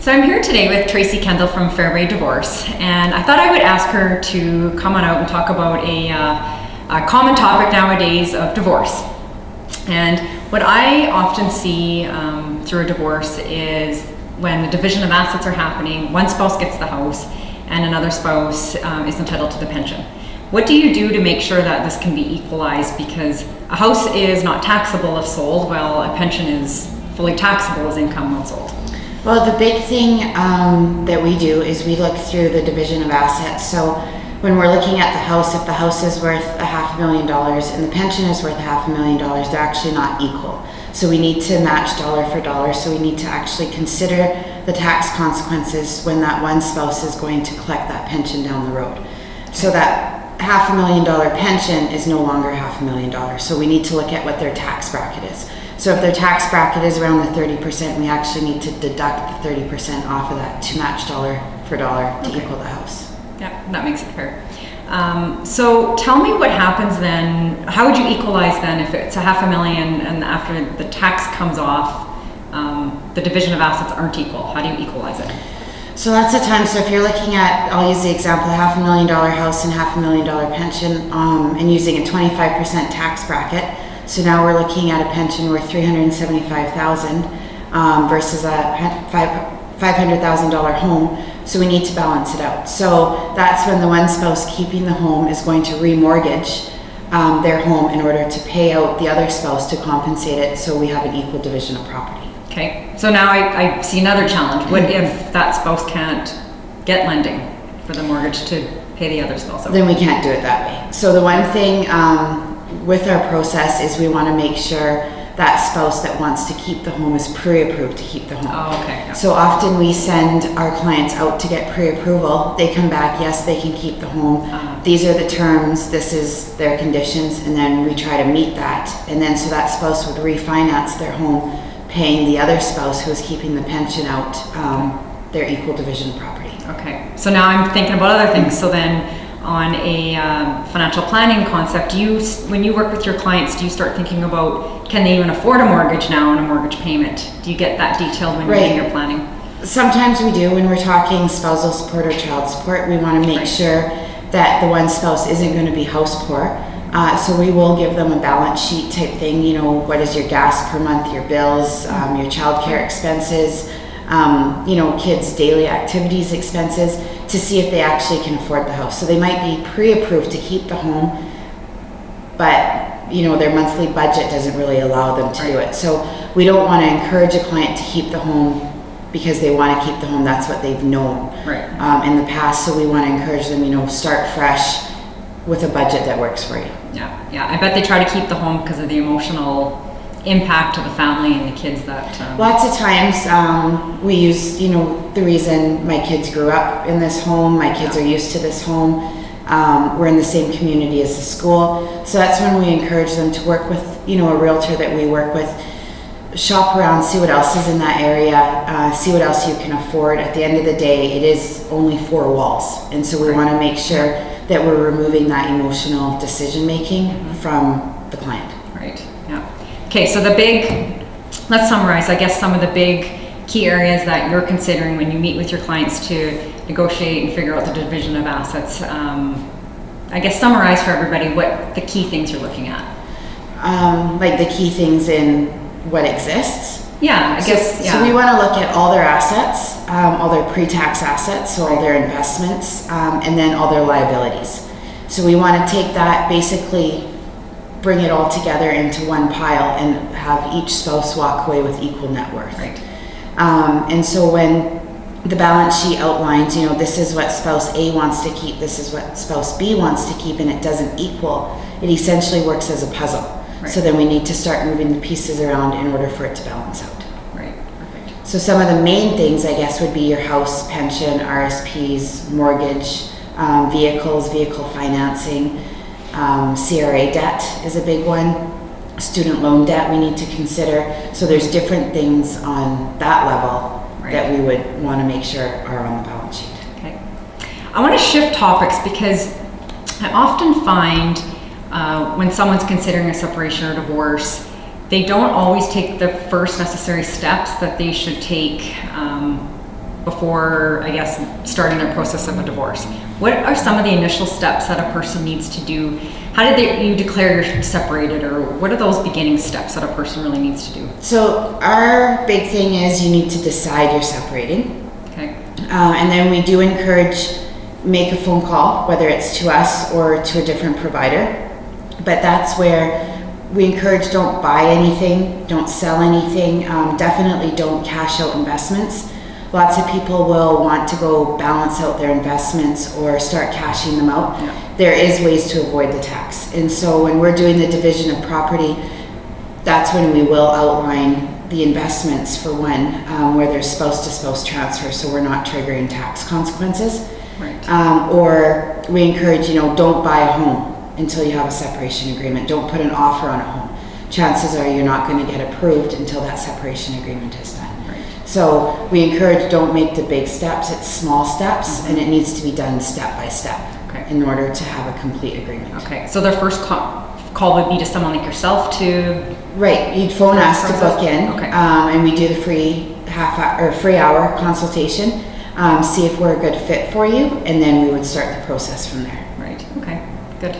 So I'm here today with Tracy Kendel from Fairway Divorce, and I thought I would ask her to come on out and talk about a common topic nowadays of divorce. And what I often see through a divorce is when the division of assets are happening, one spouse gets the house and another spouse is entitled to the pension. What do you do to make sure that this can be equalized? Because a house is not taxable if sold, while a pension is fully taxable as income when sold. Well, the big thing that we do is we look through the division of assets. So when we're looking at the house, if the house is worth $500,000 and the pension is worth $500,000, they're actually not equal. So we need to match dollar for dollar. So we need to actually consider the tax consequences when that one spouse is going to collect that pension down the road. So that $500,000 pension is no longer $500,000. So we need to look at what their tax bracket is. So if their tax bracket is around the 30%, we actually need to deduct the 30% off of that to match dollar for dollar to equal the house. Yeah, that makes it fair. So tell me what happens then. How would you equalize then if it's $500,000 and after the tax comes off, the division of assets aren't equal? How do you equalize it? So lots of times, so if you're looking at, I'll use the example, $500,000 house and $500,000 pension, and using a 25% tax bracket. So now we're looking at a pension worth $375,000 versus a $500,000 home. So we need to balance it out. So that's when the one spouse keeping the home is going to remortgage their home in order to pay out the other spouse to compensate it, so we have an equal division of property. Okay, so now I see another challenge. What if that spouse can't get lending for the mortgage to pay the other spouse out? Then we can't do it that way. So the one thing with our process is we want to make sure that spouse that wants to keep the home is pre-approved to keep the home. Oh, okay. Yeah. So often we send our clients out to get pre-approval. They come back, yes, they can keep the home. These are the terms, this is their conditions, and then we try to meet that. And then so that spouse would refinance their home, paying the other spouse who is keeping the pension out their equal division of property. Okay, so now I'm thinking about other things. So then on a financial planning concept, when you work with your clients, do you start thinking about, can they even afford a mortgage now and a mortgage payment? Do you get that detailed when you're doing your planning? Sometimes we do. When we're talking spousal support or child support, we want to make sure that the one spouse isn't going to be house poor. So we will give them a balance sheet type thing, you know, what is your gas per month, your bills, your childcare expenses, you know, kids' daily activities expenses, to see if they actually can afford the house. So they might be pre-approved to keep the home, but you know, their monthly budget doesn't really allow them to do it. So we don't want to encourage a client to keep the home because they want to keep the home. That's what they've known in the past. So we want to encourage them, you know, start fresh with a budget that works for you. Yeah. I bet they try to keep the home because of the emotional impact to the family and the kids that lots of times we use, you know, the reason my kids grew up in this home, my kids are used to this home, we're in the same community as the school, so that's when we encourage them to work with, you know, a realtor that we work with, shop around, see what else is in that area, see what else you can afford. At the end of the day, it is only 4 walls, and so we want to make sure that we're removing that emotional decision making from the client. Okay, so let's summarize, I guess, some of the big key areas that you're considering when you meet with your clients to negotiate and figure out the division of assets. I guess summarize for everybody what the key things you're looking at. Like the key things in what exists? Yeah, I guess. So we want to look at all their assets, all their pre-tax assets, so all their investments, and then all their liabilities. So we want to take that, basically bring it all together into one pile and have each spouse walk away with equal net worth. And so when the balance sheet outlines, you know, this is what spouse A wants to keep, this is what spouse B wants to keep, and it doesn't equal, it essentially works as a puzzle. So then we need to start moving the pieces around in order for it to balance out. So some of the main things, I guess, would be your house, pension, RSPs, mortgage, vehicles, vehicle financing, CRA debt is a big one. Student loan debt we need to consider. So there's different things on that level that we would want to make sure are on the balance sheet. Okay. I want to shift topics because I often find when someone's considering a separation or divorce, they don't always take the first necessary steps that they should take before, I guess, starting their process of a divorce. What are some of the initial steps that a person needs to do? How did you declare you're separated, or what are those beginning steps that a person really needs to do? So our big thing is you need to decide you're separating. Okay. And then we do encourage, make a phone call, whether it's to us or to a different provider. But that's where we encourage, don't buy anything, don't sell anything, definitely don't cash out investments. Lots of people will want to go balance out their investments or start cashing them out. Yeah. There is ways to avoid the tax. And so when we're doing the division of property, that's when we will outline the investments for one, where there's spouse-to-spouse transfer, so we're not triggering tax consequences. Right. Or we encourage, don't buy a home until you have a separation agreement. Don't put an offer on a home. Chances are you're not going to get approved until that separation agreement is done. Right. So we encourage, don't make the big steps, it's small steps, and it needs to be done step by step in order to have a complete agreement. Okay, so their first call would be to someone like yourself to... Right, you'd phone us to book in, okay. And we do the free hour consultation, see if we're a good fit for you, and then we would start the process from there. Right, okay, good.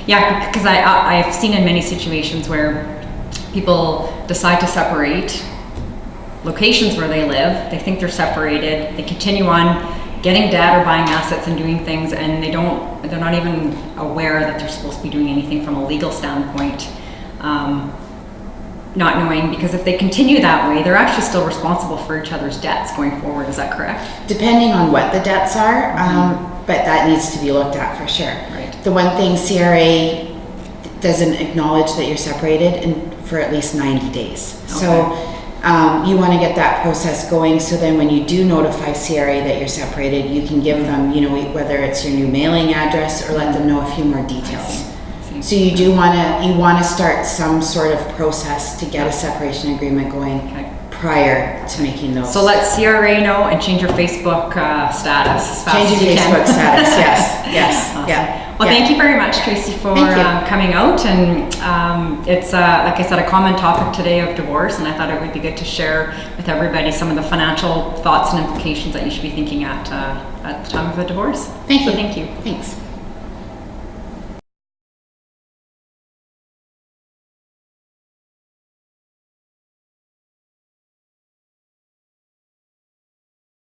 Yeah, because I've seen in many situations where people decide to separate, locations where they live, they think they're separated, they continue on getting debt or buying assets and doing things, and they're not even aware that they're supposed to be doing anything from a legal standpoint, not knowing, because if they continue that way, they're actually still responsible for each other's debts going forward. Is that correct? Depending on what the debts are, but that needs to be looked at for sure. Right. The one thing, CRA doesn't acknowledge that you're separated for at least 90 days. Okay. So you want to get that process going, so then when you do notify CRA that you're separated, you can give them, whether it's your new mailing address or let them know a few more details. So you do want to start some sort of process to get a separation agreement going prior to making those. So let CRA know and change your Facebook status as fast Change as your you Facebook can. status, yes, Awesome. yeah. Well, thank you very much, Tracy, for coming out. And it's, like I said, a common topic today of divorce, and I thought it would be good to share with everybody some of the financial thoughts and implications that you should be thinking at the time of a divorce. Thank you. Thank you. Thanks.